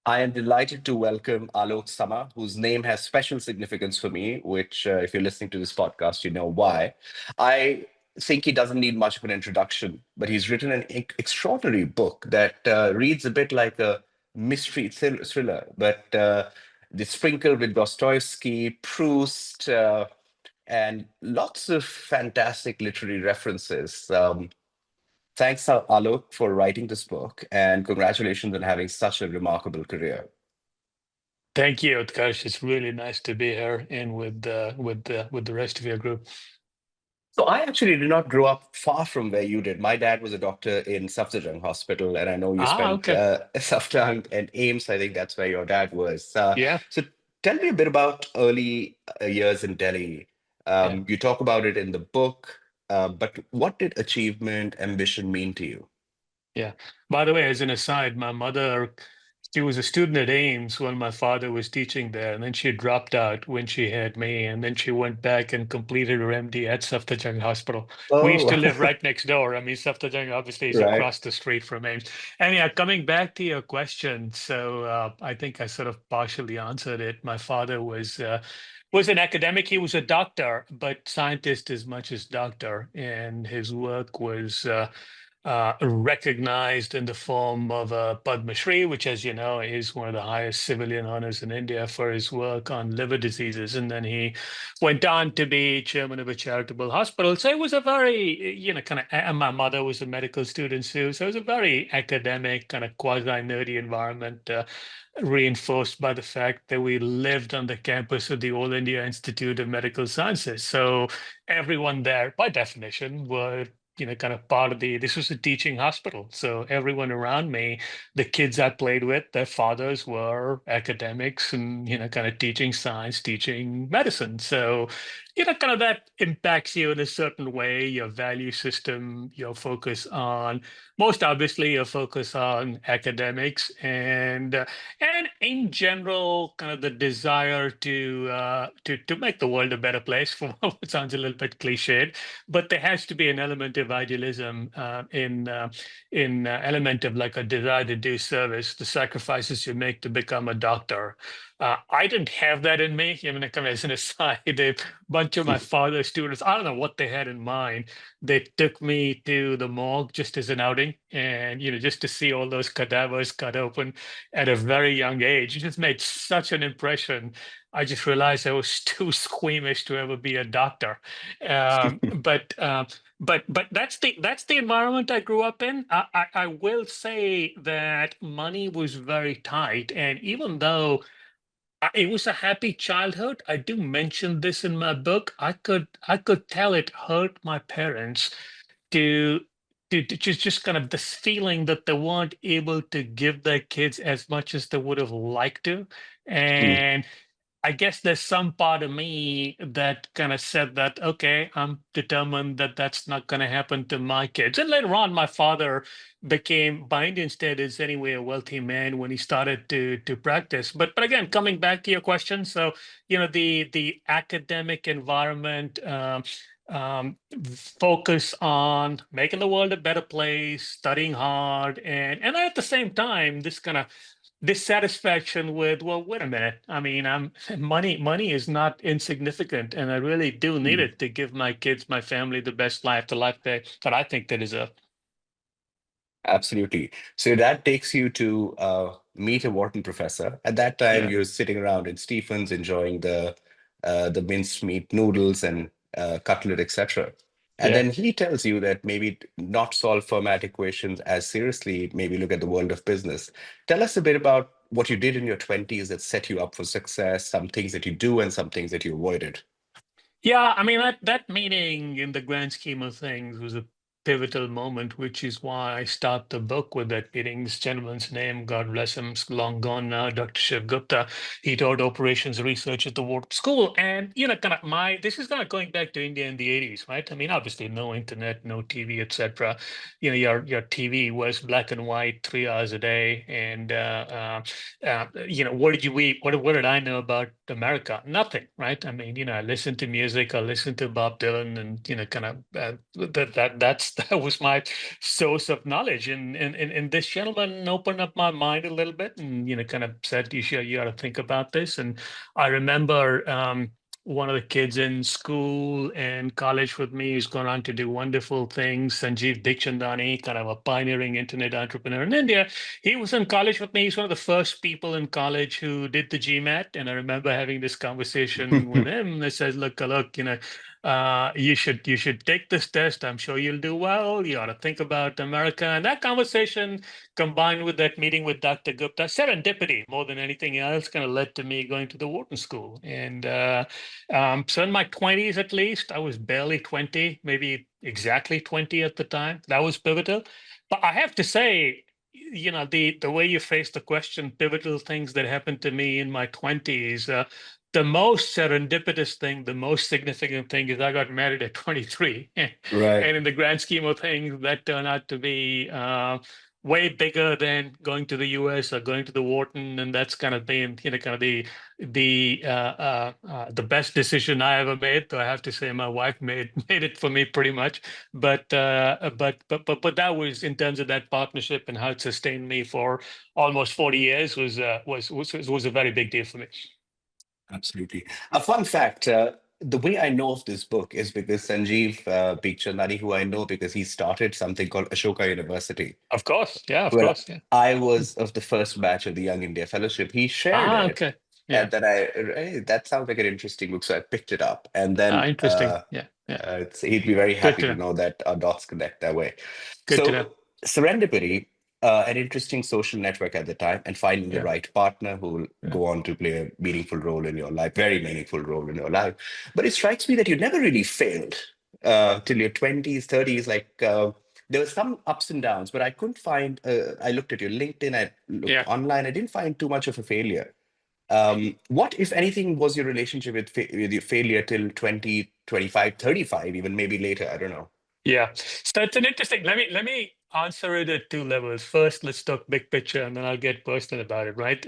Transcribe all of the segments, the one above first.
I am delighted to welcome Alok Sama, whose name has special significance for me, which, if you're listening to this podcast, you know why. I think he doesn't need much of an introduction, but he's written an extraordinary book that reads a bit like a mystery thriller, but it's sprinkled with Dostoevsky, Proust, and lots of fantastic literary references. Thanks, Alok, for writing this book, and congratulations on having such a remarkable career. Thank you, Utkarsh. It's really nice to be here and with the rest of your group. So I actually did not grow up far from where you did. My dad was a doctor in Safdarjung Hospital, and I know you spent Okay. Safdarjung and Ames. I think that's where your dad was. Yeah, So tell me a bit about early years in Delhi. yeah. You talk about it in the book, but what did achievement, ambition mean to you? Yeah. By the way, as an aside, my mother, she was a student at Ames when my father was teaching there, and then she dropped out when she had me, and then she went back and completed her MD at Safdarjung Hospital. We used Oh, to live right next door. I mean, Safdarjung obviously is right. across the street from Ames. And yeah, coming back to your question, so I think I sort of partially answered it. My father was an academic. He was a doctor, but scientist as much as doctor, and his work was recognized in the form of a Padma Shri, which, as you know, is one of the highest civilian honors in India for his work on liver diseases. And then he went on to be chairman of a charitable hospital. So it was a very, kind of, and my mother was a medical student too. So it was a very academic, kind of quasi-nerdy environment. Reinforced by the fact that we lived on the campus of the All India Institute of Medical Sciences. So everyone there, by definition, were kind of part of this was a teaching hospital. So everyone around me, the kids I played with, their fathers were academics and, kind of teaching science, teaching medicine. So, kind of that impacts you in a certain way, your value system, your focus on, most obviously, your focus on academics and in general, kind of the desire to make the world a better place, for what sounds a little bit cliched, but there has to be an element of idealism in element of like a desire to do service, the sacrifices you make to become a doctor. I didn't have that in me. I mean, I come as an aside, a bunch of my father's students, I don't know what they had in mind. They took me to the morgue just as an outing, and just to see all those cadavers cut open at a very young age. It just made such an impression. I just realized I was too squeamish to ever be a doctor. Um, but um, but that's the environment I grew up in. I will say that money was very tight, and even though it was a happy childhood, I do mention this in my book. I could tell it hurt my parents to to just kind of this feeling that they weren't able to give their kids as much as they would have liked to, Mm, and I guess there's some part of me that kind of said that, okay, I'm determined that that's not going to happen to my kids. And later on, my father became, by Indian standards anyway, a wealthy man when he started to practice. But again, coming back to your question, so the academic environment. Focus on making the world a better place, studying hard, and at the same time, this kind of dissatisfaction with, well, wait a minute. I mean, money is not insignificant, and I really do need mm. it to give my kids, my family, the best life, the life that I think they deserve. Absolutely. So that takes you to meet a Wharton professor. At that time, Yeah, you're sitting around in Stephen's enjoying the minced meat noodles and cutlet, etc. And yeah. then he tells you that maybe not solve Fermat equations as seriously, maybe look at the world of business. Tell us a bit about what you did in your 20s that set you up for success, some things that you do and some things that you avoided. Yeah, I mean that meeting in the grand scheme of things was a pivotal moment, which is why I start the book with that meeting. This gentleman's name, God bless him, is long gone now, Dr. Shiv Gupta. He taught operations research at the Wharton School, and kind of this is kind of going back to India in the 80s, right? I mean, obviously no internet, no TV, etc. Your TV was black and white, 3 hours a day, and what did you eat? What did I know about America? Nothing, right? I mean, I listen to music, I listen to Bob Dylan, and kind of that's that was my source of knowledge. And this gentleman opened up my mind a little bit, and kind of said, you ought to think about this. And I remember one of the kids in school and college with me who's gone on to do wonderful things, Sanjeev Dikchandani, kind of a pioneering internet entrepreneur in India. He was in college with me. He's one of the first people in college who did the GMAT. And I remember having this conversation with him. I said, look, you should take this test. I'm sure you'll do well. You ought to think about America. And that conversation, combined with that meeting with Dr. Gupta, serendipity more than anything else, kind of led to me going to the Wharton School. And so in my 20s, at least, I was barely 20, maybe exactly 20 at the time. That was pivotal. But I have to say, the way you phrase the question, pivotal things that happened to me in my 20s, the most serendipitous thing, the most significant thing is I got married at 23. And Right. in the grand scheme of things, that turned out to be way bigger than going to the US or going to the Wharton. And that's kind of been, kind of the best decision I ever made. Though I have to say my wife made it for me pretty much. But that was, in terms of that partnership and how it sustained me for almost 40 years, was a very big deal for me. Absolutely. A fun fact, the way I know of this book is because Sanjeev Bikhchandani, who I know because he started something called Ashoka University. Of course. Yeah, of Well, course. Yeah. I was of the first batch of the Young India Fellowship. He shared Ah, it, okay. and Yeah. then hey, that sounds like an interesting book, so I picked it up. And then Interesting. Yeah. Yeah. he'd be very Good happy to to know. know that our dots connect that way. Good to know. So, serendipity, an interesting social network at the time, and finding the Yeah. right partner who will Yeah. go on to play a meaningful role in your life, very meaningful role in your life. But it strikes me that you never really failed till your 20s, 30s. There were some ups and downs, but I couldn't find. I looked at your LinkedIn, I looked Yeah. online, I didn't find too much of a failure. What, if anything, was your relationship with your failure till 20, 25, 35, even maybe later? I don't know. Yeah. So it's an interesting. Let me answer it at two levels. First, let's talk big picture, and then I'll get personal about it. Right.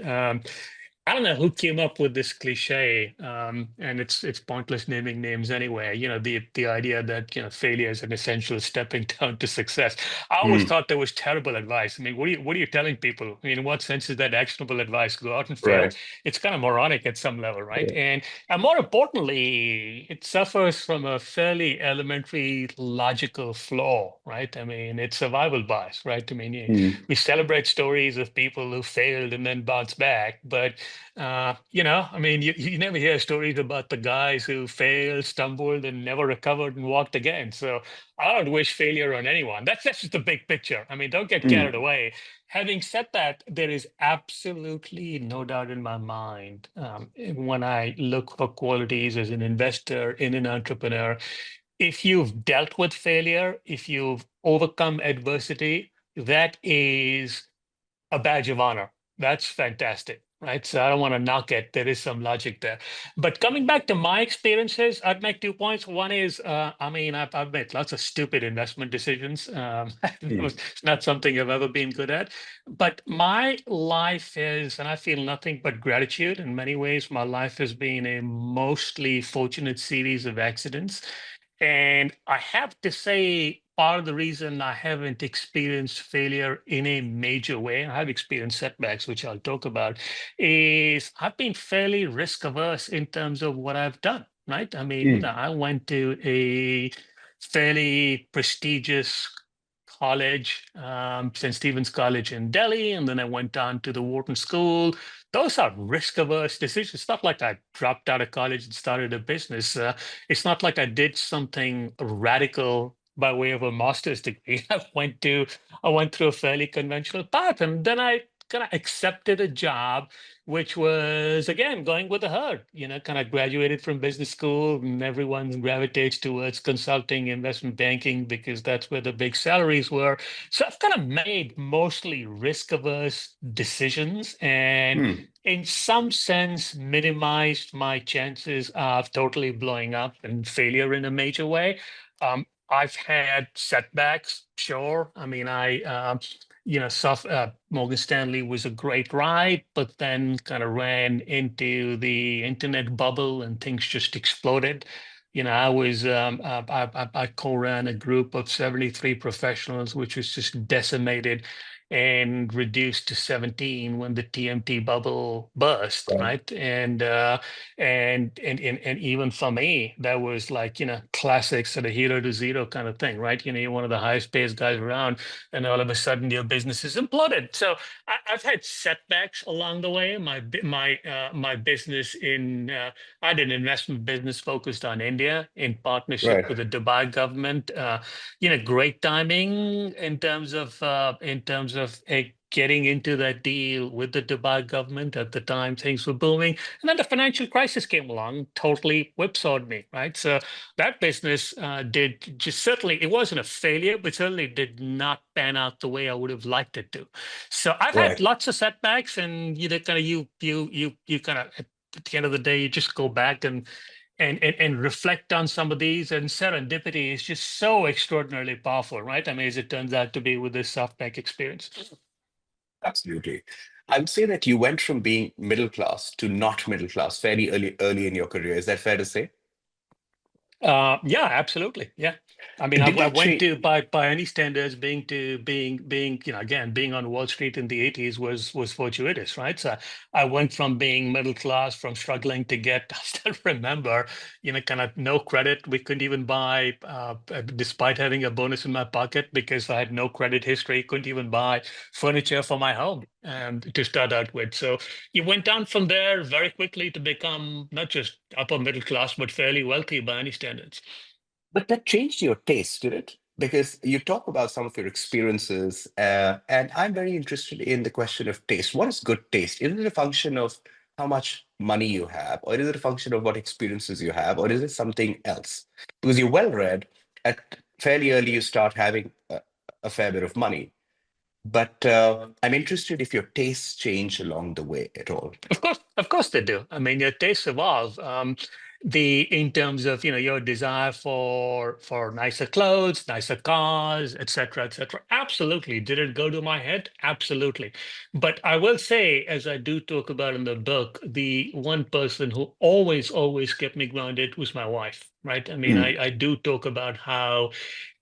I don't know who came up with this cliche, and it's pointless naming names anyway. The idea that failure is an essential stepping down to success. I always Hmm. thought that was terrible advice. I mean, what are you telling people? I mean, in what sense is that actionable advice? Go out and fail. Right. It's kind of moronic at some level, right? Yeah. And more importantly, it suffers from a fairly elementary logical flaw, right? I mean, it's survival bias, right? I mean, Hmm. we celebrate stories of people who failed and then bounced back, but I mean, you never hear stories about the guys who failed, stumbled, and never recovered and walked again. So I don't wish failure on anyone. That's just the big picture. I mean, don't get carried Hmm. away. Having said that, there is absolutely no doubt in my mind, when I look for qualities as an investor, in an entrepreneur, if you've dealt with failure, if you've overcome adversity, that is a badge of honor. That's fantastic, right? So I don't want to knock it. There is some logic there. But coming back to my experiences, I'd make 2 points. One is, I mean, I've made lots of stupid investment decisions. Hmm. It's not something I've ever been good at. But my life is, and I feel nothing but gratitude in many ways. My life has been a mostly fortunate series of accidents. And I have to say, part of the reason I haven't experienced failure in a major way, I have experienced setbacks, which I'll talk about, is I've been fairly risk averse in terms of what I've done, right? I mean, Hmm. I went to a fairly prestigious college, St. Stephen's College in Delhi, and then I went on to the Wharton School. Those are risk averse decisions. It's not like I dropped out of college and started a business. It's not like I did something radical by way of a master's degree. I went through a fairly conventional path, and then I kind of accepted a job, which was again going with the herd. Kind of graduated from business school, and everyone gravitates towards consulting, investment banking, because that's where the big salaries were. So I've kind of made mostly risk averse decisions, and Hmm. in some sense minimized my chances of totally blowing up and failure in a major way. I've had setbacks, sure. I mean, Morgan Stanley was a great ride, but then kind of ran into the internet bubble and things just exploded. I co-ran a group of 73 professionals, which was just decimated and reduced to 17 when the TMT bubble burst, Right. right? And even for me, that was like, classic sort of hero to zero kind of thing, right? You're one of the highest paid guys around, and all of a sudden your business is imploded. So I've had setbacks along the way. My business I had an investment business focused on India in partnership Right. with the Dubai government. Great timing in terms of getting into that deal with the Dubai government. At the time, things were booming, and then the financial crisis came along, totally whipsawed me. Right, so that business did just certainly it wasn't a failure, but certainly did not pan out the way I would have liked it to. So I've had Right. lots of setbacks, and kind of you kind of at the end of the day, you just go back and reflect on some of these. And serendipity is just so extraordinarily powerful, right? I mean, as it turns out to be with this SoftBank experience. Absolutely. I would say that you went from being middle class to not middle class fairly early in your career. Is that fair to say? Yeah, absolutely. Yeah. I mean, And did I that went change? to by any standards, being again being on Wall Street in the 80s was fortuitous, right? So I went from being middle class, from struggling to get. I still remember, kind of no credit. We couldn't even buy, despite having a bonus in my pocket, because I had no credit history. Couldn't even buy furniture for my home to start out with. So you went down from there very quickly to become not just upper middle class, but fairly wealthy by any standards. But that changed your taste, did it? Because you talk about some of your experiences, and I'm very interested in the question of taste. What is good taste? Is it a function of how much money you have, or is it a function of what experiences you have, or is it something else? Because you're well read, at fairly early you start having a fair bit of money. But I'm interested if your tastes change along the way at all. Of course they do. I mean, your tastes evolve. The in terms of your desire for nicer clothes, nicer cars, etc., etc. Absolutely. Did it go to my head? Absolutely. But I will say, as I do talk about in the book, the one person who always kept me grounded was my wife. Right. I mean, Mm. I do talk about how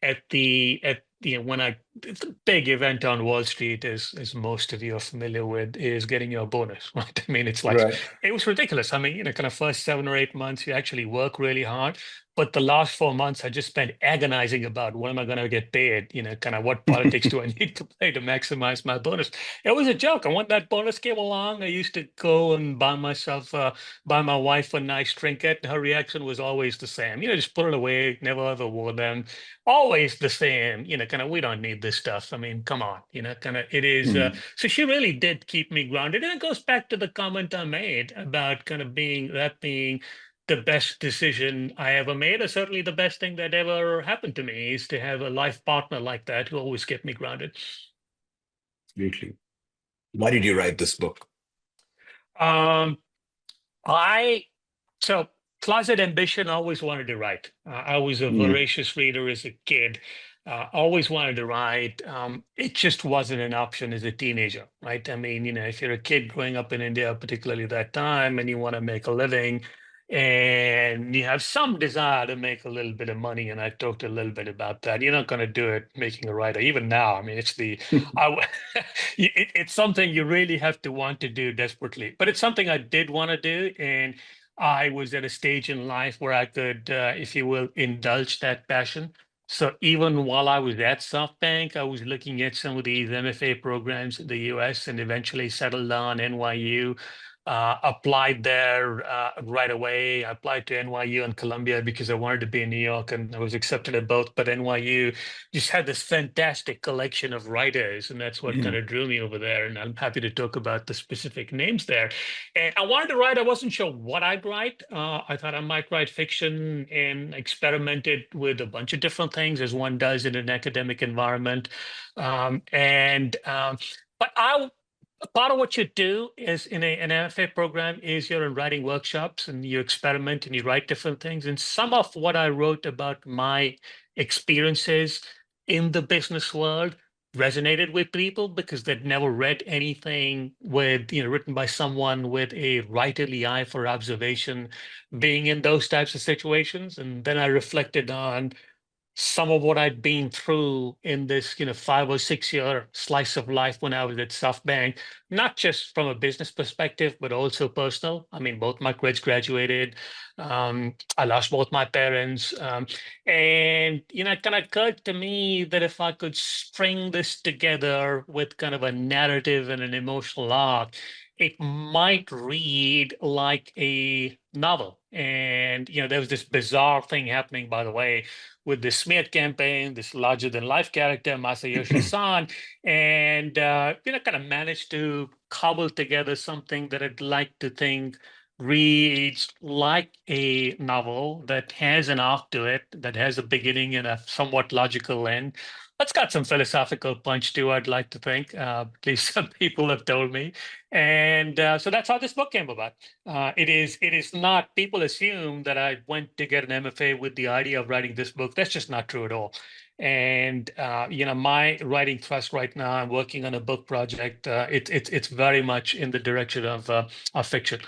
at when the big event on Wall Street, as most of you are familiar with, is getting your bonus, right? I mean, it's like Right. it was ridiculous. I mean, kind of first 7 or 8 months, you actually work really hard, but the last 4 months, I just spent agonizing about when am I going to get paid? Kind of what politics do I need to play to maximize my bonus? It was a joke. And when that bonus came along, I used to go and buy my wife a nice trinket. Her reaction was always the same. Just put it away, never ever wore them, always the same, kind of, we don't need this stuff. I mean, come on, kind of, it is. Mm. So she really did keep me grounded. And it goes back to the comment I made about kind of being the best decision I ever made, or certainly the best thing that ever happened to me is to have a life partner like that who always kept me grounded. Absolutely. Why did you write this book? Um, I So, closet ambition, always wanted to write. I was a Mm. voracious reader as a kid, always wanted to write. It just wasn't an option as a teenager, right? I mean, if you're a kid growing up in India, particularly that time, and you want to make a living and you have some desire to make a little bit of money, and I talked a little bit about that. You're not going to do it making a writer. Even now, I mean, I, w- it's something you really have to want to do desperately. But it's something I did want to do, and I was at a stage in life where I could, if you will, indulge that passion. So even while I was at SoftBank, I was looking at some of these MFA programs in the US and eventually settled on NYU. Applied there right away. I applied to NYU and Columbia because I wanted to be in New York, and I was accepted at both. But NYU just had this fantastic collection of writers, and that's what kind Mm. of drew me over there. And I'm happy to talk about the specific names there. And I wanted to write. I wasn't sure what I'd write. I thought I might write fiction, and experimented with a bunch of different things, as one does in an academic environment. And but I Part of what you do is in an MFA program is you're in writing workshops and you experiment and you write different things. And some of what I wrote about my experiences in the business world resonated with people because they'd never read anything with, written by someone with a writerly eye for observation, being in those types of situations. And then I reflected on some of what I'd been through in this, 5 or 6 year slice of life when I was at SoftBank, not just from a business perspective, but also personal. I mean, both my kids graduated. I lost both my parents. And, it kind of occurred to me that if I could string this together with kind of a narrative and an emotional arc, it might read like a novel. And, there was this bizarre thing happening, by the way, with this smear campaign, this larger than life character, Masayoshi Son, and kind of managed to cobble together something that I'd like to think reads like a novel that has an arc to it, that has a beginning and a somewhat logical end. That's got some philosophical punch too, I'd like to think. At least some people have told me. And so that's how this book came about. It is not, people assume that I went to get an MFA with the idea of writing this book. That's just not true at all. And my writing thrust right now, I'm working on a book project. It's very much in the direction of fiction.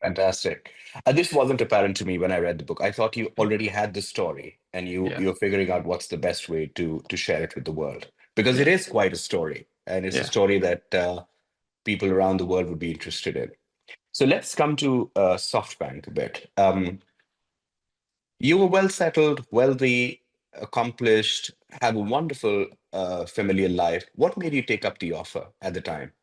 Fantastic. This wasn't apparent to me when I read the book. I thought you already had the story and Yeah, you're figuring out what's the best way to share it with the world. Because it yeah, is quite a story, and it's a yeah. story that people around the world would be interested in. So let's come to SoftBank a bit. You were well settled, wealthy, accomplished, have a wonderful familiar life. What made you take up the offer at the time?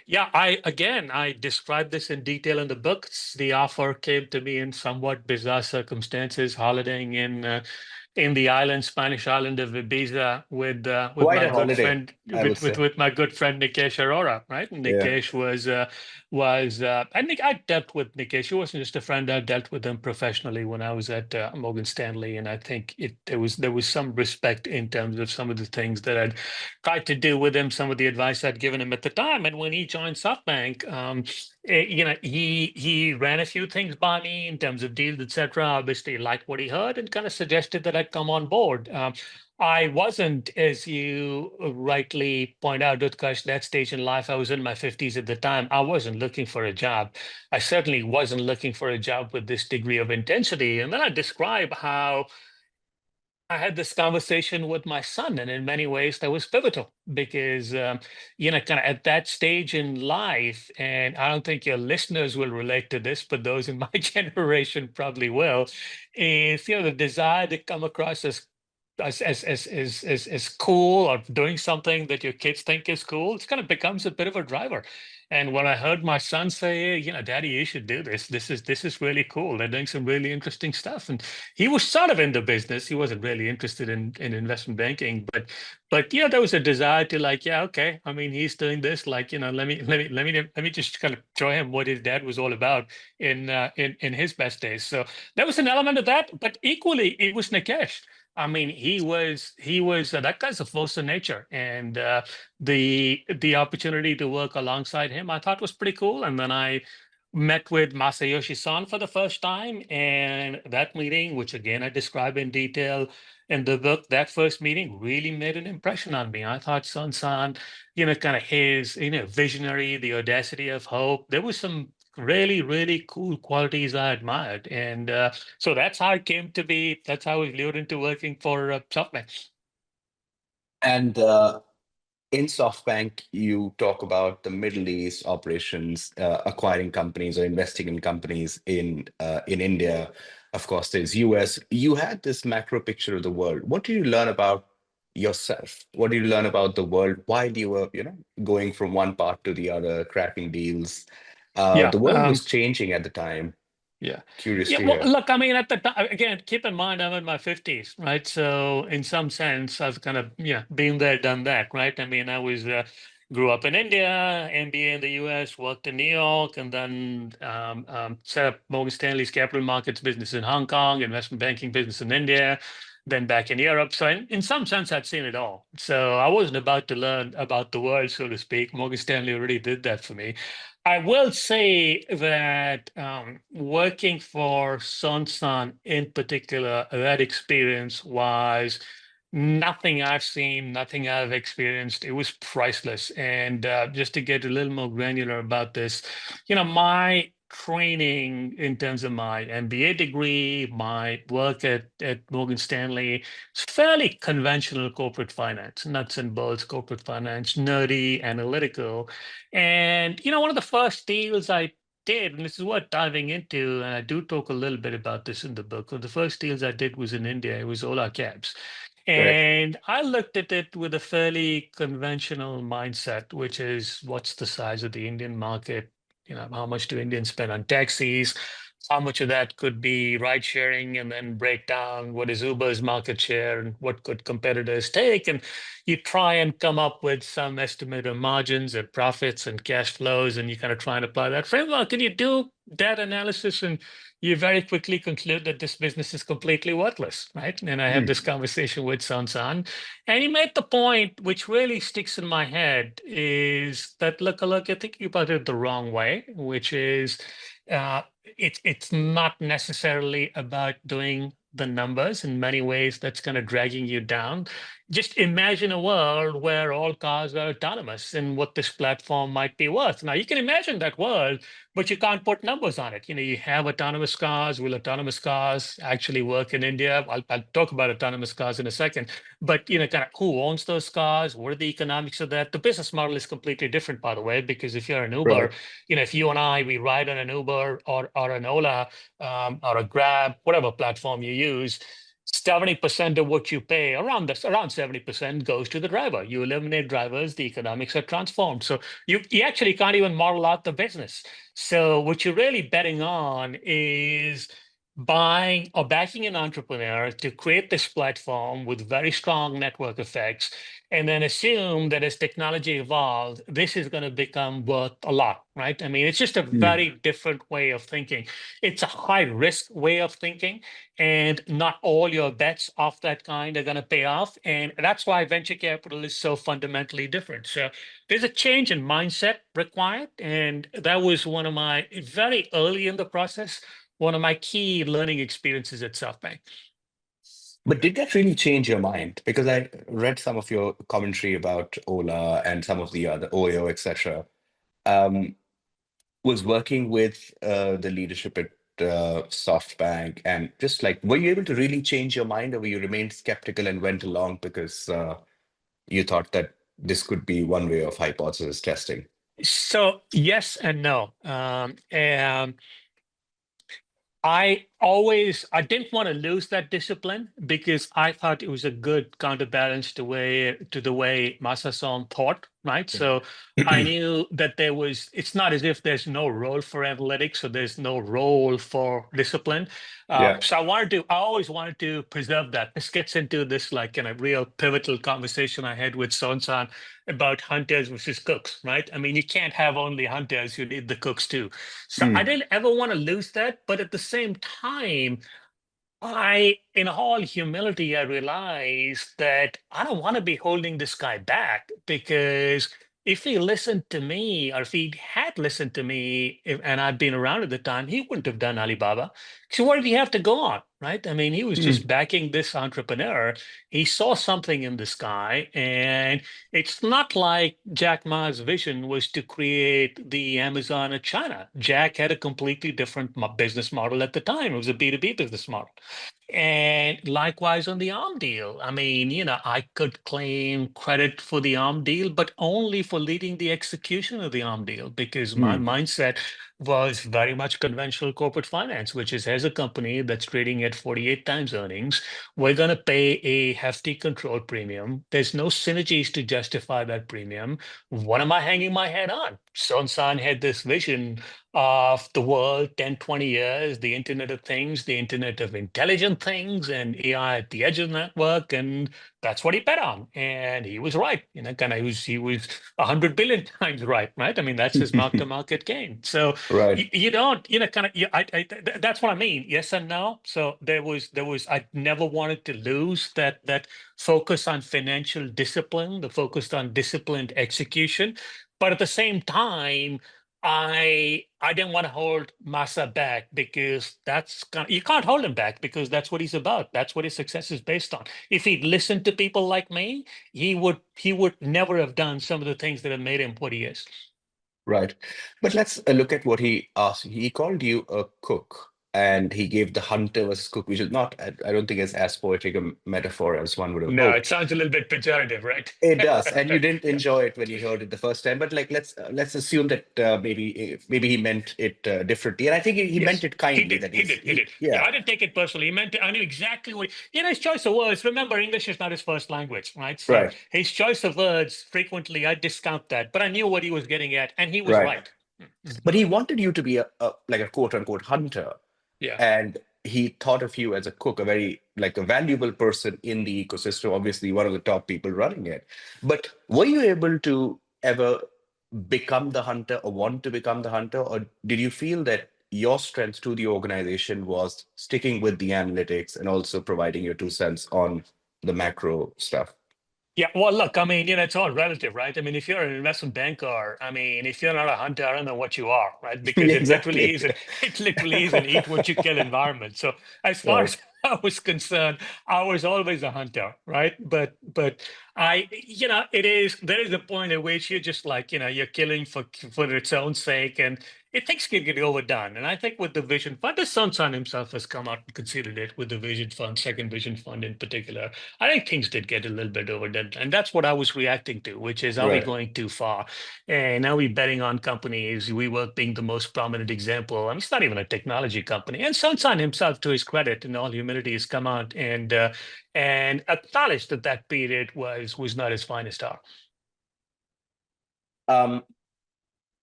Yeah, I described this in detail in the books. The offer came to me in somewhat bizarre circumstances, holidaying in the island, Spanish island of Ibiza, with Quite my a good holiday, friend I would with say. with my good friend Nikesh Arora, right? And Yeah. Nikesh was I think I dealt with Nikesh. He wasn't just a friend. I dealt with him professionally when I was at Morgan Stanley, and I think there was some respect in terms of some of the things that I'd tried to do with him, some of the advice I'd given him at the time. And when he joined SoftBank, he ran a few things by me in terms of deals, etc. Obviously, liked what he heard and kind of suggested that I'd come on board. I wasn't, as you rightly point out, Utkarsh, that stage in life. I was in my 50s at the time. I wasn't looking for a job. I certainly wasn't looking for a job with this degree of intensity. And then I describe how I had this conversation with my son, and in many ways that was pivotal because, kind of at that stage in life, and I don't think your listeners will relate to this, but those in my generation probably will, is, the desire to come across as cool or doing something that your kids think is cool. It kind of becomes a bit of a driver. And when I heard my son say, "Hey, Daddy, you should do this. This is really cool. They're doing some really interesting stuff." And he was sort of in the business. He wasn't really interested in investment banking, but there was a desire to like, yeah, okay. I mean, he's doing this. Like, let me just kind of show him what his dad was all about in his best days. So there was an element of that, but equally, it was Nikesh. I mean, he was that guy's a force of nature, and the opportunity to work alongside him, I thought was pretty cool. And then I met with Masayoshi Son for the first time, and that meeting, which again I describe in detail in the book, that first meeting really made an impression on me. I thought Son, kind of his, visionary, the audacity of hope. There was some really, really cool qualities I admired, and so that's how it came to be. That's how I lured into working for SoftBank. And in SoftBank, you talk about the Middle East operations, acquiring companies or investing in companies in India. Of course, there's US. You had this macro picture of the world. What did you learn about yourself? What did you learn about the world while you were, going from one part to the other, cracking deals? Yeah. The world was changing at the time. Yeah. Curious Yeah. to Well, hear. look, I mean, at the time, again, keep in mind, I'm in my 50s, right? So, in some sense, I've kind of, yeah, been there, done that, right? I mean, grew up in India, MBA in the US, worked in New York, and then set up Morgan Stanley's capital markets business in Hong Kong, investment banking business in India, then back in Europe. So, in some sense, I'd seen it all. So, I wasn't about to learn about the world, so to speak. Morgan Stanley already did that for me. I will say that working for Sun in particular, that experience was Nothing I've seen, nothing I've experienced. It was priceless. And just to get a little more granular about this, my training in terms of my MBA degree, my work at Morgan Stanley, it's fairly conventional corporate finance, nuts and bolts corporate finance, nerdy, analytical. And, one of the first deals I did, and this is worth diving into, and I do talk a little bit about this in the book. One of the first deals I did was in India. It was Ola Cabs. Correct. And I looked at it with a fairly conventional mindset, which is what's the size of the Indian market? How much do Indians spend on taxis? How much of that could be ride sharing? And then break down what is Uber's market share and what could competitors take? And you try and come up with some estimate of margins and profits and cash flows, and you kind of try and apply that framework. And you do that analysis, and you very quickly conclude that this business is completely worthless, right? And I had Hmm. this conversation with Sansan, and he made the point, which really sticks in my head, is that look, I think you about it the wrong way, which is it's not necessarily about doing the numbers. In many ways, that's kind of dragging you down. Just imagine a world where all cars are autonomous and what this platform might be worth. Now, you can imagine that world, but you can't put numbers on it. You have autonomous cars. Will autonomous cars actually work in India? I'll talk about autonomous cars in a second. But kind of who owns those cars? What are the economics of that? The business model is completely different, by the way, because if you're an Uber, Right. if you and I we ride on an Uber or an Ola or a Grab, whatever platform you use. 70% of what you pay, around 70% goes to the driver. You eliminate drivers, the economics are transformed. So you actually can't even model out the business. So what you're really betting on is buying or backing an entrepreneur to create this platform with very strong network effects, and then assume that as technology evolves, this is going to become worth a lot, right? I mean, it's just a Hmm. very different way of thinking. It's a high risk way of thinking, and not all your bets of that kind are going to pay off. And that's why venture capital is so fundamentally different. So there's a change in mindset required. And that was one of my very early in the process, one of my key learning experiences at SoftBank. But did that really change your mind? Because I read some of your commentary about Ola and some of the other Oyo, etc. Um, was working with the leadership at SoftBank, and just like, were you able to really change your mind, or were you remained skeptical and went along because you thought that this could be one way of hypothesis testing? So yes and no. And I didn't want to lose that discipline because I thought it was a good counterbalance to the way Masason thought, right? So I knew that it's not as if there's no role for analytics or there's no role for discipline. Yeah. So I always wanted to preserve that. This gets into this like in a real pivotal conversation I had with Son about hunters versus cooks, right? I mean, you can't have only hunters, you need the cooks too. So I Mm, didn't ever want to lose that, but at the same time, in all humility, I realized that I don't want to be holding this guy back, because if he listened to me, or if he had listened to me, and I'd been around at the time, he wouldn't have done Alibaba. So what did he have to go on, right? I mean, he was just mm, backing this entrepreneur. He saw something in this guy, and it's not like Jack Ma's vision was to create the Amazon of China. Jack had a completely different business model at the time. It was a B2B business model. And likewise on the ARM deal. I mean, I could claim credit for the ARM deal, but only for leading the execution of the ARM deal, because my mm, mindset was very much conventional corporate finance, which is, as a company that's trading at 48 times earnings, we're going to pay a hefty control premium. There's no synergies to justify that premium. What am I hanging my head on? Son San had this vision of the world 10, 20 years, the Internet of Things, the Internet of Intelligent Things, and AI at the edge of the network. And that's what he bet on. And he was right. Kind of he was 100 billion times right? I mean, that's his mark to market gain. So right. you don't, kind of, that's what I mean. Yes and no. So I never wanted to lose that focus on financial discipline, the focus on disciplined execution. But at the same time, I didn't want to hold Massa back because you can't hold him back because that's what he's about. That's what his success is based on. If he'd listened to people like me, he would never have done some of the things that have made him what he is. Right. But let's look at what he asked. He called you a cook, and he gave the hunter versus cook, which is not, I don't think, as poetic a metaphor as one would have No, it hoped. sounds a little bit pejorative, right? It does, and you didn't Yeah. enjoy it when you heard it the first time. But like, let's assume that maybe he meant it differently, and I think he meant Yes, it he kindly. did. That He did. He did. Yeah, yeah, I didn't take it personally. He meant I knew exactly what his choice of words. Remember, English is not his first language, right? So right, his choice of words frequently I discount that, but I knew what he was getting at, and he was right. right. Mhm. But he wanted you to be a like a quote unquote hunter, Yeah. and he thought of you as a cook, a very like a valuable person in the ecosystem, obviously one of the top people running it. But were you able to ever become the hunter or want to become the hunter, or did you feel that your strength to the organization was sticking with the analytics and also providing your 2 cents on the macro stuff? Yeah, well, look, I mean, it's all relative, right? I mean, if you're an investment banker, I mean, if you're not a hunter, I don't know what you are, right? Because it literally Exactly. is it literally is an eat what you kill environment. So as far Right. as I was concerned, I was always a hunter, right? But there is a point at which you're just like, you're killing for its own sake, and things can get overdone. And I think with the Vision Fund, the Sun himself has come out and conceded it with the Vision Fund, Second Vision Fund in particular. I think things did get a little bit overdone. And that's what I was reacting to, which is, are we Right. going too far? And are we betting on companies? WeWork being the most prominent example. I mean, it's not even a technology company. And Sun himself, to his credit, in all humility, has come out and acknowledged that that period was not his finest hour. Um,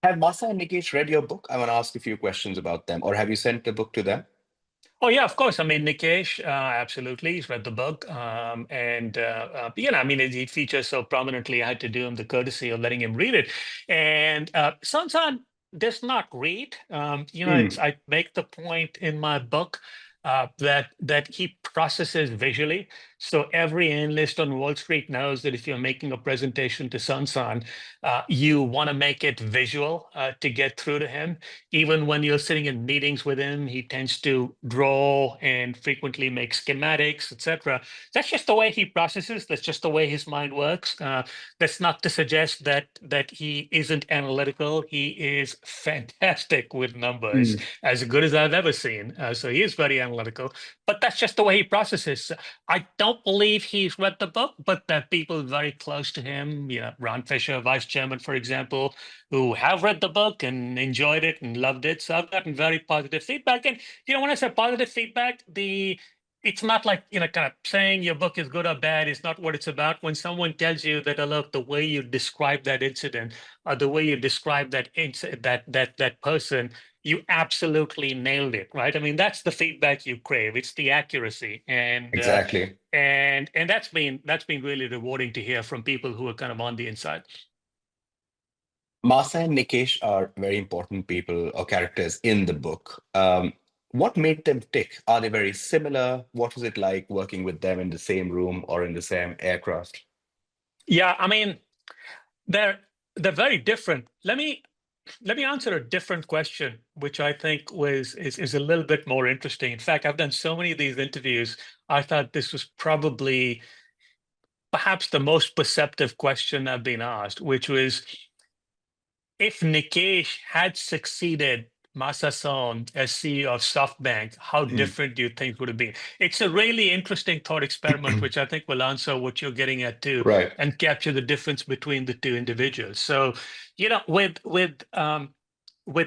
have Masa and Nikesh read your book? I want to ask a few questions about them, or have you sent the book to them? Oh yeah, of course. I mean, Nikesh, absolutely. He's read the book, and I mean, he features so prominently. I had to do him the courtesy of letting him read it. And Sansan does not read. Hmm. I make the point in my book that he processes visually. So every analyst on Wall Street knows that if you're making a presentation to Sansan, you want to make it visual to get through to him. Even when you're sitting in meetings with him, he tends to draw and frequently make schematics, etc. That's just the way he processes. That's just the way his mind works. That's not to suggest that he isn't analytical. He is fantastic with numbers, Hmm. as good as I've ever seen. So he is very analytical, but that's just the way he processes. I don't believe he's read the book, but there are people very close to him, Ron Fisher, vice chairman, for example, who have read the book and enjoyed it and loved it. So I've gotten very positive feedback. And when I say positive feedback, it's not like kind of saying your book is good or bad. It's not what it's about. When someone tells you that, look, the way you describe that incident or the way you describe that person, you absolutely nailed it, right? I mean, that's the feedback you crave. It's the accuracy, Exactly. and that's been really rewarding to hear from people who are kind of on the inside. Masa and Nikesh are very important people or characters in the book. What made them tick? Are they very similar? What was it like working with them in the same room or in the same aircraft? Yeah, I mean, they're they're very different. Let me answer a different question, which I think is a little bit more interesting. In fact, I've done so many of these interviews. I thought this was probably perhaps the most perceptive question I've been asked, which was, if Nikesh had succeeded Masason as CEO of SoftBank, how Mm. different do you think would have been? It's a really interesting thought experiment, which I think will answer what you're getting at too, Right. and capture the difference between the two individuals. So, with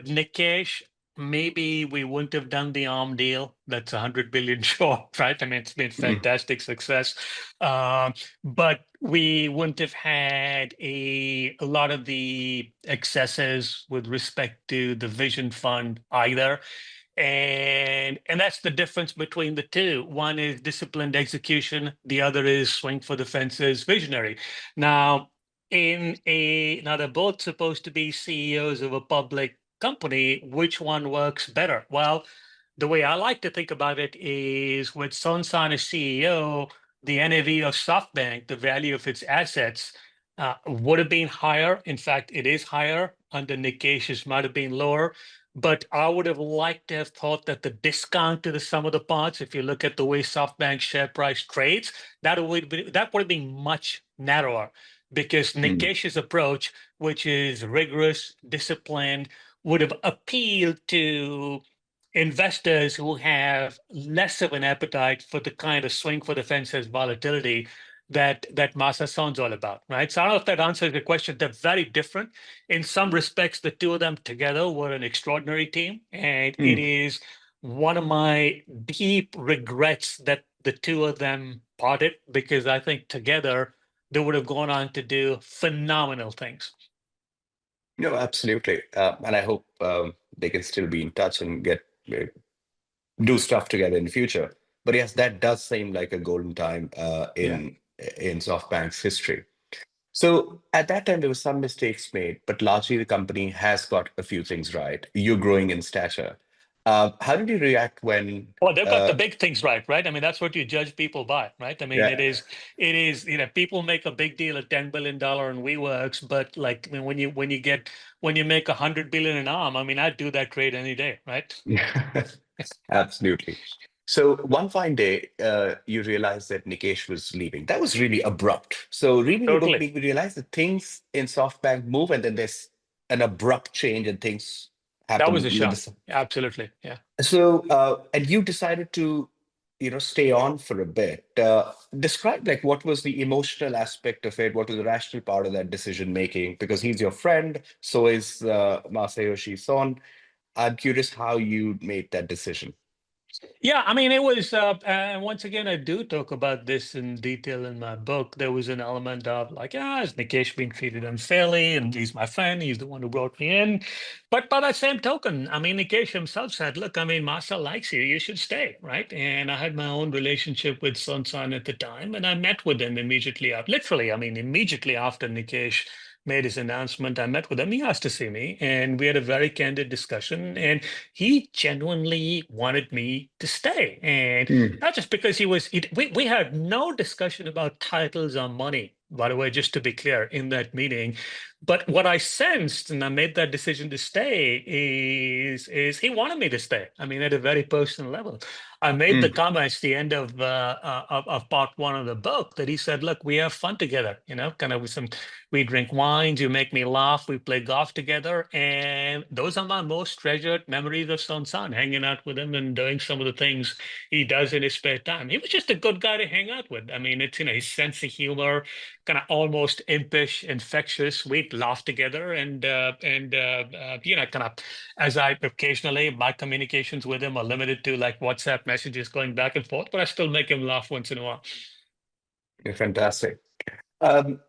Nikesh, maybe we wouldn't have done the ARM deal. That's 100 billion short, right? I mean, it's been Mm. fantastic success. Um, but we wouldn't have had a lot of the excesses with respect to the Vision Fund either. And that's the difference between the two. One is disciplined execution, the other is swing for the fences, visionary. Now, they're both supposed to be CEOs of a public company. Which one works better? Well, the way I like to think about it is, with Son as CEO, the NAV of SoftBank, the value of its assets, would have been higher. In fact, it is higher under Nikesh's might have been lower, but I would have liked to have thought that the discount to the sum of the parts, if you look at the way SoftBank share price trades, that would have been much narrower because Mm. Nikesh's approach, which is rigorous, disciplined, would have appealed to investors who have less of an appetite for the kind of swing for the fences volatility that Masa sounds all about, right? So I don't know if that answers the question. They're very different. In some respects, the two of them together were an extraordinary team. And it Mm. is one of my deep regrets that the two of them parted because I think together they would have gone on to do phenomenal things. No, absolutely. And I hope they can still be in touch and get do stuff together in the future. But yes, that does seem like a golden time Yeah. in SoftBank's history. So at that time, there were some mistakes made, but largely the company has got a few things right. You're growing in stature. How did you react when? Well, they've got the Uh, big things right, right? I mean, that's what you judge people by, right? I mean, yeah, people make a big deal of $10 billion in WeWorks, but like, I mean, when you make 100 billion in ARM, I mean, I'd do that trade any day, right? absolutely. So one fine day, you realized that Nikesh was leaving. That was really abrupt. So reading your book Totally. made me realize that things in SoftBank move, and then there's an abrupt change, and things That was happen a with shock. this. Absolutely. Yeah. So, and you decided to, stay on for a bit. Describe like what was the emotional aspect of it? What was the rational part of that decision making? Because he's your friend, so is Masayoshi Son. I'm curious how you made that decision. Yeah, I mean, it was, and once again, I do talk about this in detail in my book. There was an element of like, is Nikesh being treated unfairly? And he's my friend. He's the one who brought me in. But by that same token, I mean, Nikesh himself said, look, I mean, Masa likes you. You should stay, right? And I had my own relationship with Sun San at the time. And I met with him immediately after, literally, I mean, immediately after Nikesh made his announcement, I met with him. He asked to see me. And we had a very candid discussion. And he genuinely wanted me to stay. And Mm, not just because we had no discussion about titles or money, by the way, just to be clear, in that meeting. But what I sensed, and I made that decision to stay, is he wanted me to stay. I mean, at a very personal level. I made the mm. comments at the end of part one of the book that he said, "Look, we have fun together. You know, kind of with some we drink wines, you make me laugh, we play golf together. And those are my most treasured memories of Son San, hanging out with him and doing some of the things he does in his spare time. He was just a good guy to hang out with. I mean, it's, his sense of humor, kind of almost impish, infectious. We'd laugh together kind of as I occasionally, my communications with him are limited to like WhatsApp messages going back and forth, but I still make him laugh once in a while. You're fantastic. Um,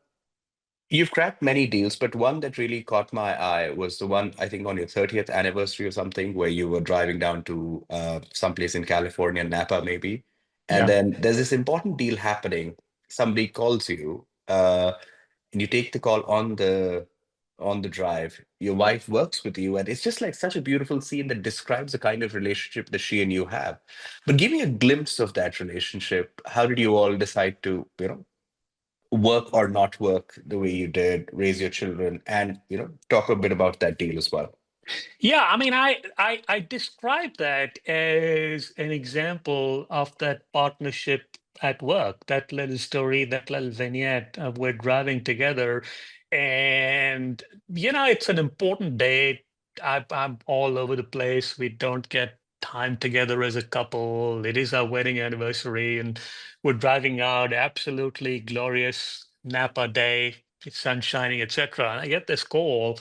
you've cracked many deals, but one that really caught my eye was the one I think on your 30th anniversary or something, where you were driving down to someplace in California, Napa maybe, and Yeah. then there's this important deal happening. Somebody calls you, and you take the call on the drive. Your wife works with you, and it's just like such a beautiful scene that describes the kind of relationship that she and you have. But give me a glimpse of that relationship. How did you all decide to, work or not work the way you did, raise your children, and talk a bit about that deal as well. Yeah, I mean, I describe that as an example of that partnership at work, that little story, that little vignette of we're driving together, and it's an important day. I'm all over the place. We don't get time together as a couple. It is our wedding anniversary, and we're driving out. Absolutely glorious Napa day, it's sun shining, etc. And I get this call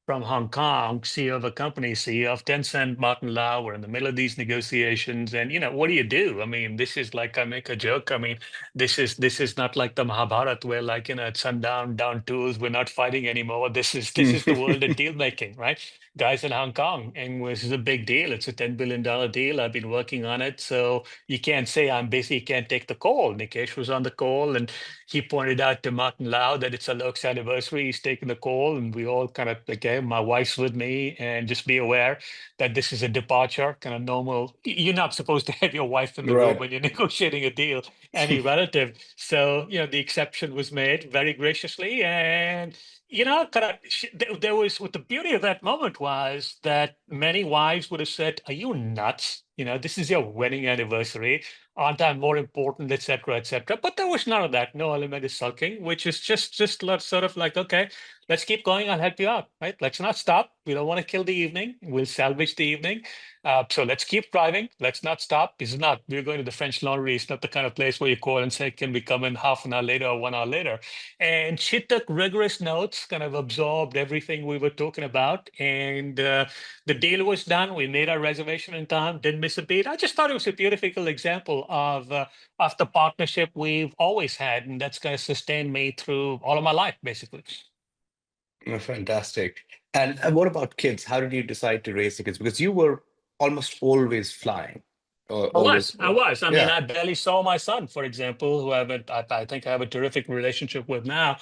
from Hong Kong, CEO of a company, CEO of Tencent, Martin Lau. We're in the middle of these negotiations, and what do you do? I mean, this is like I make a joke. I mean, this is not like the Mahabharata where like it's sundown, down tools, we're not fighting anymore. This is the world of deal making, right? Guys in Hong Kong, and this is a big deal. It's a $10 billion deal. I've been working on it, so you can't say I'm busy, you can't take the call. Nikesh was on the call, and he pointed out to Martin Lau that it's Alok's anniversary. He's taking the call, and we all kind of again okay, my wife's with me, and just be aware that this is a departure, kind of normal. You're not supposed to have your wife in the room Right. when you're negotiating a deal, any relative. So, the exception was made very graciously. And, kind of, there was, what the beauty of that moment was that many wives would have said, "Are you nuts? This is your wedding anniversary. Aren't I more important, et cetera, et cetera?" But there was none of that. No element of sulking, which is just sort of like, okay, let's keep going. I'll help you out, right? Let's not stop. We don't want to kill the evening. We'll salvage the evening. So let's keep driving. Let's not stop. It's not, we're going to the French Laundry. It's not the kind of place where you call and say, can we come in half an hour later or 1 hour later? And she took rigorous notes, kind of absorbed everything we were talking about. And the deal was done. We made our reservation in time, didn't miss a beat. I just thought it was a beautiful example of the partnership we've always had. And that's going to sustain me through all of my life, basically. Oh, fantastic. And what about kids? How did you decide to raise the kids? Because you were almost always flying, or I was. always, I was. I mean, yeah. I barely saw my son, for example, who I think I have a terrific relationship with now,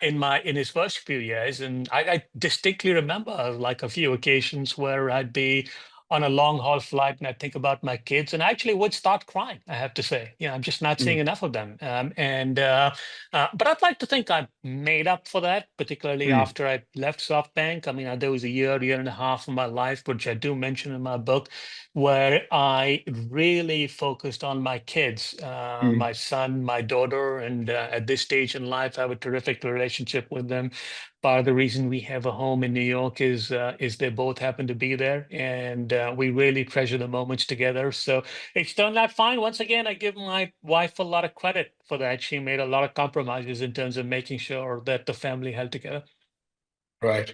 in his first few years, and I distinctly remember like a few occasions where I'd be on a long haul flight and I'd think about my kids, and I actually would start crying. I have to say, I'm just not seeing Mm, enough of them, and but I'd like to think I made up for that, particularly mm, after I left SoftBank. I mean, there was a year and a half of my life, which I do mention in my book, where I really focused on my kids, mm. my son, my daughter, and at this stage in life, I have a terrific relationship with them. Part of the reason we have a home in New York is they both happen to be there, and we really treasure the moments together. So it's turned out fine. Once again, I give my wife a lot of credit for that. She made a lot of compromises in terms of making sure that the family held together. Right.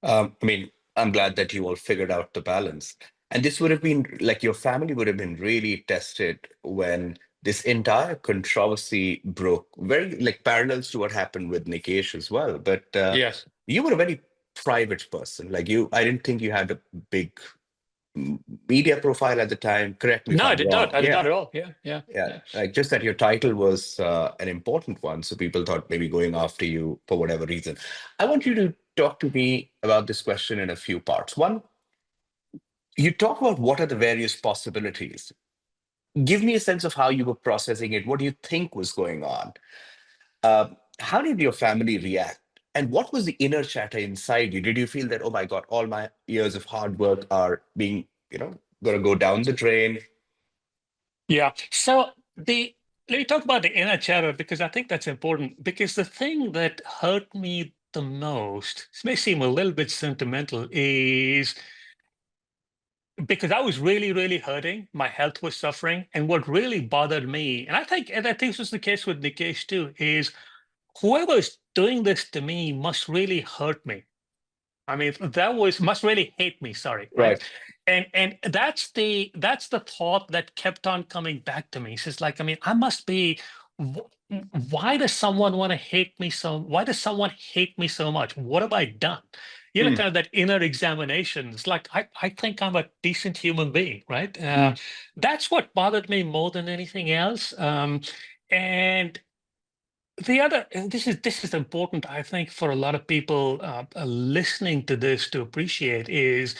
I mean, I'm glad that you all figured out the balance. And this would have been like your family would have been really tested when this entire controversy broke, very like parallels to what happened with Nikesh as well. But Yes. you were a very private person. Like you, I didn't think you had a big media profile at the time. Correct me if No, I I'm did not. wrong. I did not Yeah. at all. Yeah, yeah, Yeah, yeah. like just that your title was an important one, so people thought maybe going after you for whatever reason. I want you to talk to me about this question in a few parts. One, you talk about what are the various possibilities. Give me a sense of how you were processing it. What do you think was going on? How did your family react? And what was the inner chatter inside you? Did you feel that, oh my God, all my years of hard work are being, going to go down the drain? Yeah. So the let me talk about the inner chatter because I think that's important. Because the thing that hurt me the most, this may seem a little bit sentimental, is because I was really, really hurting. My health was suffering. And what really bothered me, and I think this was the case with Nikesh too, is whoever is doing this to me must really hurt me. I mean, that was must really hate me, sorry, right? Right. And that's the thought that kept on coming back to me. It's just like, I mean, I must be wh- why does someone want to hate me so why does someone hate me so much? What have I done? Mm, Kind of that inner examination. It's like I think I'm a decent human being, right? mm, That's what bothered me more than anything else. And the other, and this is important, I think, for a lot of people listening to this to appreciate is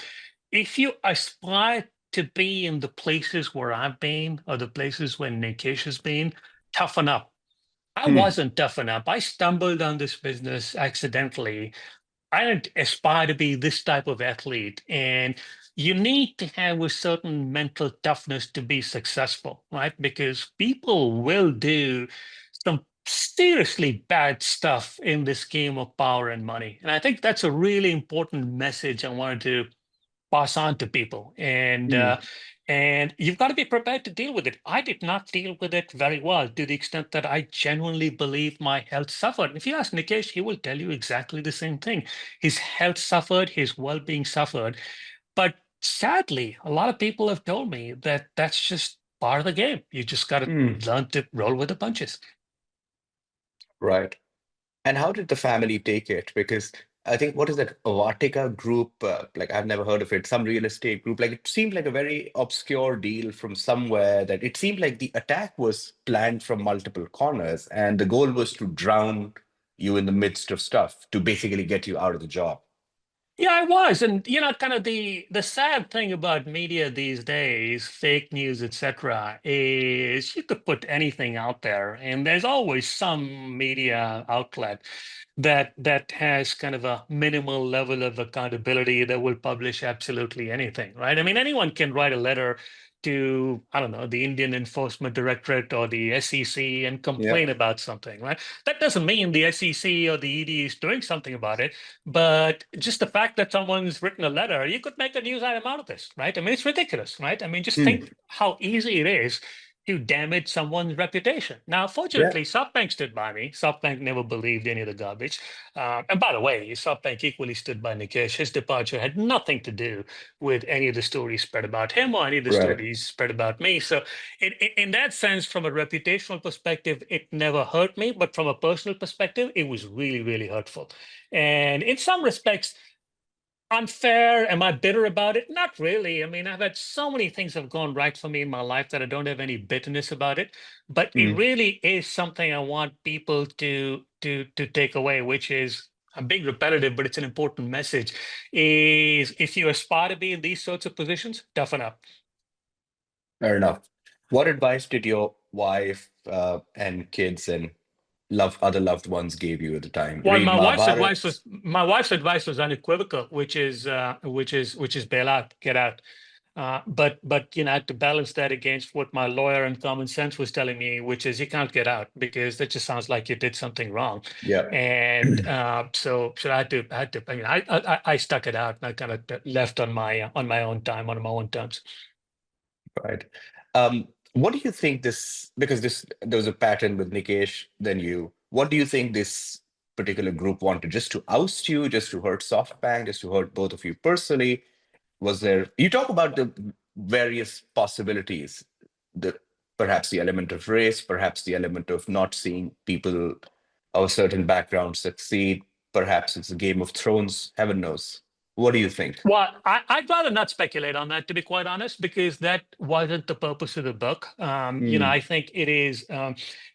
if you aspire to be in the places where I've been or the places where Nikesh has been, toughen up. I mm, wasn't tough enough. I stumbled on this business accidentally. I didn't aspire to be this type of athlete. And you need to have a certain mental toughness to be successful, right? Because people will do some seriously bad stuff in this game of power and money. And I think that's a really important message I wanted to pass on to people. mm. And you've got to be prepared to deal with it. I did not deal with it very well to the extent that I genuinely believe my health suffered. If you ask Nikesh, he will tell you exactly the same thing. His health suffered, his well-being suffered. But sadly, a lot of people have told me that that's just part of the game. You just got to Mm. learn to roll with the punches. Right. And how did the family take it? Because I think what is that Avatica group? Like I've never heard of it. Some real estate group. Like it seemed like a very obscure deal from somewhere. That it seemed like the attack was planned from multiple corners, and the goal was to drown you in the midst of stuff to basically get you out of the job. Yeah, I was. And kind of the sad thing about media these days, fake news, etc., is you could put anything out there, and there's always some media outlet that has kind of a minimal level of accountability that will publish absolutely anything, right? I mean, anyone can write a letter to, I don't know, the Indian Enforcement Directorate or the SEC and Yeah. complain about something, right? That doesn't mean the SEC or the ED is doing something about it, but just the fact that someone's written a letter, you could make a news item out of this, right? I mean, it's ridiculous, right? I mean, just Hmm. think how easy it is to damage someone's reputation. Now, Yeah. fortunately, SoftBank stood by me. SoftBank never believed any of the garbage. And by the way, SoftBank equally stood by Nikesh. His departure had nothing to do with any of the stories spread about him or any of the Right. stories spread about me. So, in that sense, from a reputational perspective, it never hurt me. But from a personal perspective, it was really, really hurtful. And in some respects, unfair. Am I bitter about it? Not really. I mean, I've had so many things have gone right for me in my life that I don't have any bitterness about it. But it Hmm. really is something I want people to take away, which is, I'm being repetitive, but it's an important message. Is if you aspire to be in these sorts of positions, toughen up. Fair enough. What advice did your wife and kids and other loved ones gave you at the time? Well, Read my wife's advice Mahabharat. was my wife's advice was unequivocal, which is bail out, get out. But I had to balance that against what my lawyer and common sense was telling me, which is you can't get out because that just sounds like you did something wrong. Yeah. And so I had to. I mean, I stuck it out and I kind of left on my own time, on my own terms. Right. What do you think this, because there was a pattern with Nikesh, then you, what do you think this particular group wanted? Just to oust you, just to hurt SoftBank, just to hurt both of you personally? Was there, you talk about the various possibilities, the perhaps the element of race, perhaps the element of not seeing people of a certain background succeed, perhaps it's a Game of Thrones, heaven knows. What do you think? Well, I'd rather not speculate on that, to be quite honest, because that wasn't the purpose of the book. Hmm. I think it is,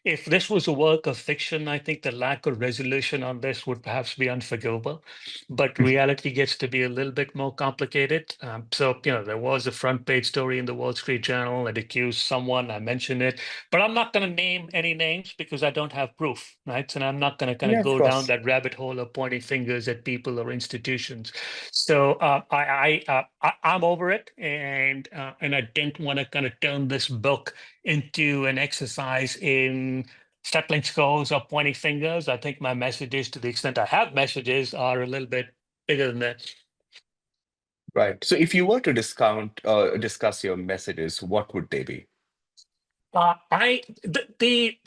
if this was a work of fiction, I think the lack of resolution on this would perhaps be unforgivable. But reality gets to be a little bit more complicated. So, there was a front page story in the Wall Street Journal that accused someone, I mentioned it, but I'm not going to name any names because I don't have proof, right? And I'm not going to kind of Yeah, of go down course. that rabbit hole of pointing fingers at people or institutions. So I'm over it, and I didn't want to kind of turn this book into an exercise in settling scores or pointing fingers. I think my messages, to the extent I have messages, are a little bit bigger than that. Right. So if you were to discuss your messages, what would they be? I the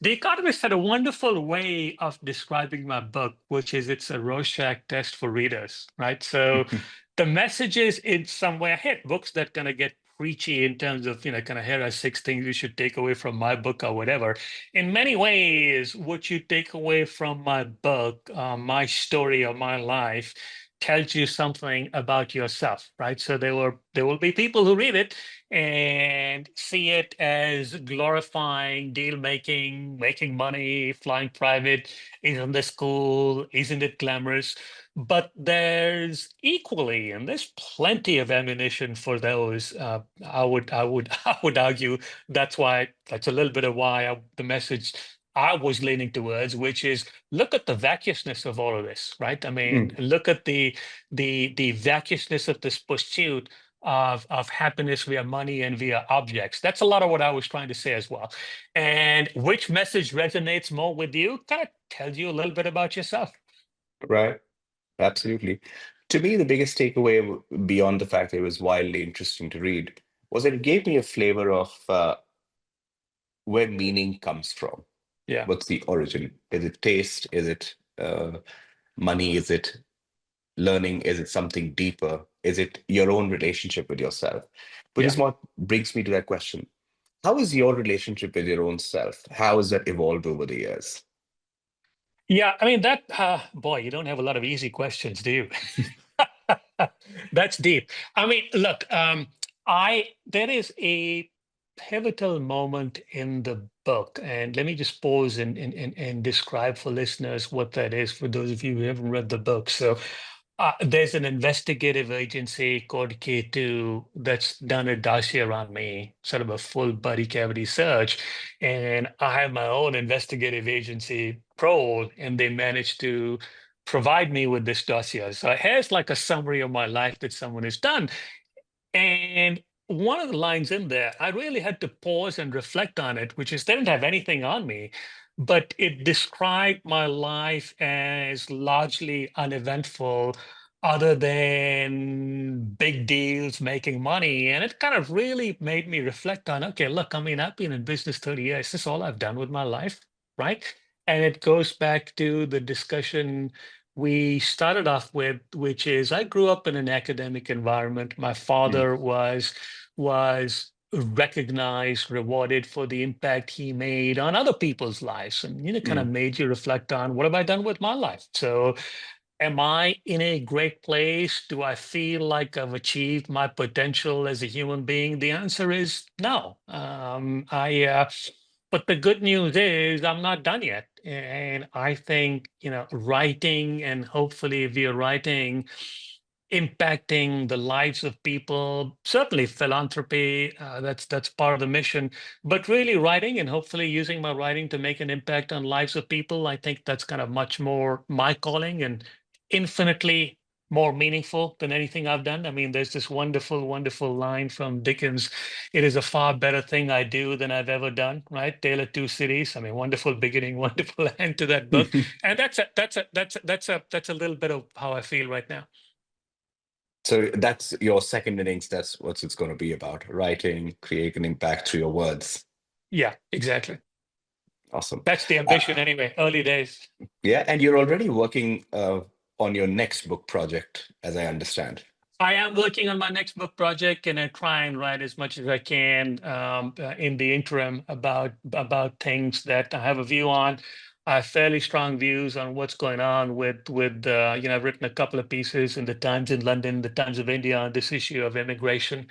Economist had a wonderful way of describing my book, which is it's a Rorschach test for readers, right? So the messages in some way, I hate books that kind of get preachy in terms of, kind of here are six things you should take away from my book or whatever. In many ways, what you take away from my book, my story or my life, tells you something about yourself, right? So there will be people who read it and see it as glorifying deal making, making money, flying private. Isn't this cool? Isn't it glamorous? But there's equally, and there's plenty of ammunition for those. I would argue that's a little bit of why the message I was leaning towards, which is look at the vacuousness of all of this, right? I mean, Mm. look at the vacuousness of this pursuit of happiness via money and via objects. That's a lot of what I was trying to say as well. And which message resonates more with you kind of tells you a little bit about yourself. Right. Absolutely. To me, the biggest takeaway, beyond the fact that it was wildly interesting to read, was that it gave me a flavor of where meaning comes from. Yeah, What's the origin? Is it taste? Is it money? Is it learning? Is it something deeper? Is it your own relationship with yourself? Which yeah. is what brings me to that question. How is your relationship with your own self? How has that evolved over the years? Yeah, I mean that boy, you don't have a lot of easy questions, do you? That's deep. I mean, look, I there is a pivotal moment in the book, and let me just pause and describe for listeners what that is for those of you who haven't read the book. So There's an investigative agency called K2 that's done a dossier around me, sort of a full body cavity search. And I have my own investigative agency, Prole, and they managed to provide me with this dossier. So here's like a summary of my life that someone has done. And one of the lines in there, I really had to pause and reflect on it, which is they didn't have anything on me, but it described my life as largely uneventful, other than big deals, making money. And it kind of really made me reflect on, okay, look, I mean, I've been in business 30 years. This is all I've done with my life, right? And it goes back to the discussion we started off with, which is I grew up in an academic environment. My Mm, father was recognized, rewarded for the impact he made on other people's lives, and kind of mm, made you reflect on what have I done with my life. So, am I in a great place? Do I feel like I've achieved my potential as a human being? The answer is no. But the good news is I'm not done yet. And I think, writing, and hopefully if you're writing, impacting the lives of people, certainly philanthropy, that's part of the mission, but really writing and hopefully using my writing to make an impact on lives of people, I think that's kind of much more my calling and infinitely more meaningful than anything I've done. I mean, there's this wonderful, wonderful line from Dickens. It is a far better thing I do than I've ever done, right? Tale of Two Cities. I mean, wonderful beginning, wonderful end to that book. mm. And that's a little bit of how I feel right now. So that's your second innings. That's what it's going to be about: writing, creating impact through your words. Yeah, exactly. Awesome. That's the ambition Uh, anyway, early days. yeah, and you're already working on your next book project, as I understand. I am working on my next book project, and I try and write as much as I can in the interim about things that I have a view on. I have fairly strong views on what's going on with. I've written a couple of pieces in the Times in London, the Times of India on this issue of immigration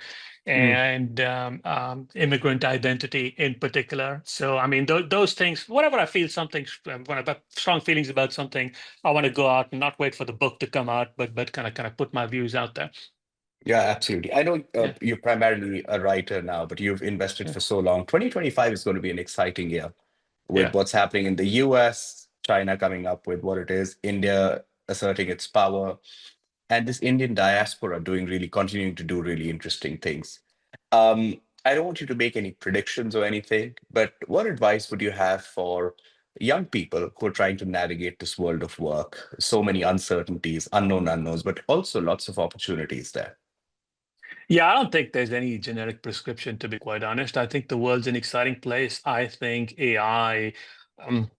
Mm. and immigrant identity in particular. So, I mean, those things, whatever I feel something, when I've got strong feelings about something, I want to go out and not wait for the book to come out, but kind of put my views out there. Yeah, absolutely. I know Yeah, you're primarily a writer now, but you've invested yeah, for so long. 2025 is going to be an exciting year with yeah. what's happening in the US, China coming up with what it is, India asserting its power, and this Indian diaspora continuing to do really interesting things. I don't want you to make any predictions or anything, but what advice would you have for young people who are trying to navigate this world of work? So many uncertainties, unknown unknowns, but also lots of opportunities there. Yeah, I don't think there's any generic prescription, to be quite honest. I think the world's an exciting place. I think AI,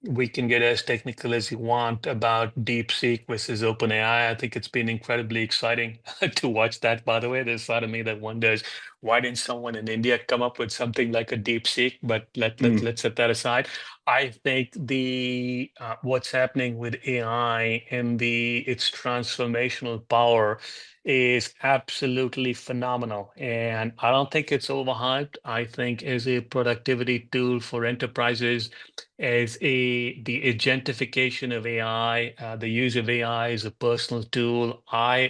we can get as technical as you want about DeepSeek versus OpenAI. I think it's been incredibly exciting to watch that, by the way. There's part of me that wonders why didn't someone in India come up with something like a DeepSeek? But Mm, let's set that aside. I think the what's happening with AI and its transformational power is absolutely phenomenal. And I don't think it's overhyped. I think as a productivity tool for enterprises, as the agentification of AI, the use of AI as a personal tool,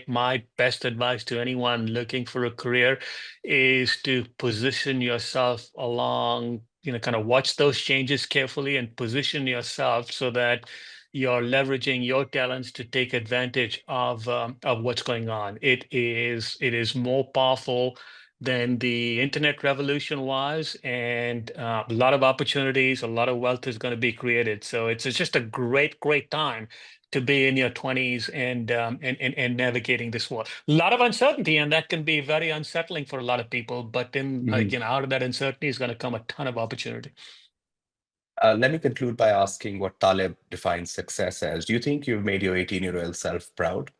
my best advice to anyone looking for a career is to position yourself along, kind of watch those changes carefully and position yourself so that you're leveraging your talents to take advantage of what's going on. It is more powerful than the internet revolution was, and a lot of opportunities, a lot of wealth is going to be created. So it's just a great time to be in your 20s and navigating this world. A lot of uncertainty, and that can be very unsettling for a lot of people. But then mhm. out of that uncertainty is going to come a ton of opportunity. Let me conclude by asking what Taleb defines success as. Do you think you've made your 18-year-old self proud?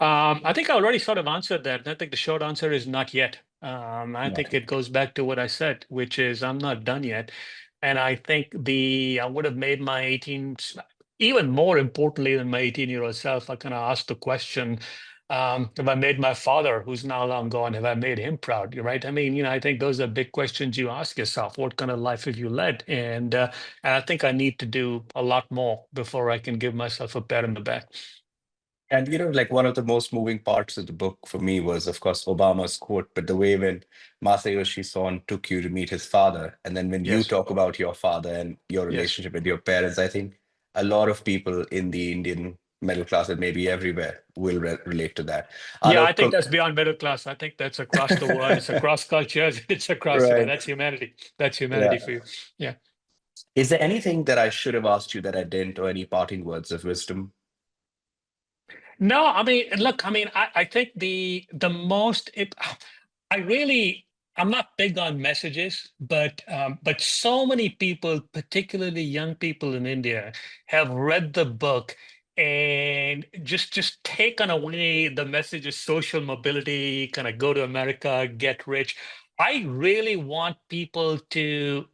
I think I already sort of answered that. I think the short answer is not yet. I Not think it yet. goes back to what I said, which is I'm not done yet. And I think I would have made my 18, even more importantly than my 18-year-old self, I kind of asked the question, have I made my father, who's now long gone, have I made him proud? You're right. I mean, I think those are big questions you ask yourself. What kind of life have you led? And I think I need to do a lot more before I can give myself a pat on the back. And like one of the most moving parts of the book for me was, of course, Obama's quote, but the way when Masayoshi Son took you to meet his father, and then when you Yes, talk about your father and your yes. relationship with your parents, I think a lot of people in the Indian middle class and maybe everywhere will relate to that. Yeah, I Alok, think that's beyond middle class. I think that's across the world. It's across cultures. It's across, right. that's humanity. That's humanity Yeah. for you. Yeah. Is there anything that I should have asked you that I didn't, or any parting words of wisdom? No, I mean, look, I mean, I think I really, I'm not big on messages, but so many people, particularly young people in India, have read the book and just taken away the message of social mobility, kind of go to America, get rich. I really want people to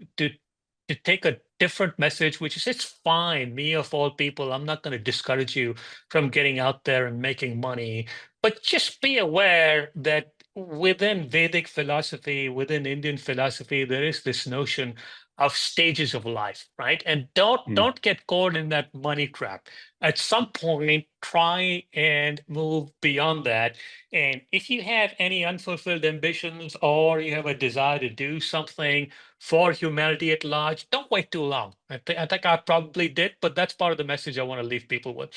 take a different message, which is it's fine, me of all people, I'm not going to discourage you from getting out there and making money. But just be aware that within Vedic philosophy, within Indian philosophy, there is this notion of stages of life, right? And Hmm. don't get caught in that money trap. At some point, try and move beyond that. And if you have any unfulfilled ambitions or you have a desire to do something for humanity at large, don't wait too long. I think I probably did, but that's part of the message I want to leave people with.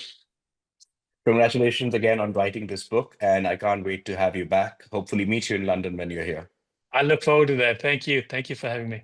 Congratulations again on writing this book, and I can't wait to have you back. Hopefully, meet you in London when you're here. I look forward to that. Thank you. Thank you for having me.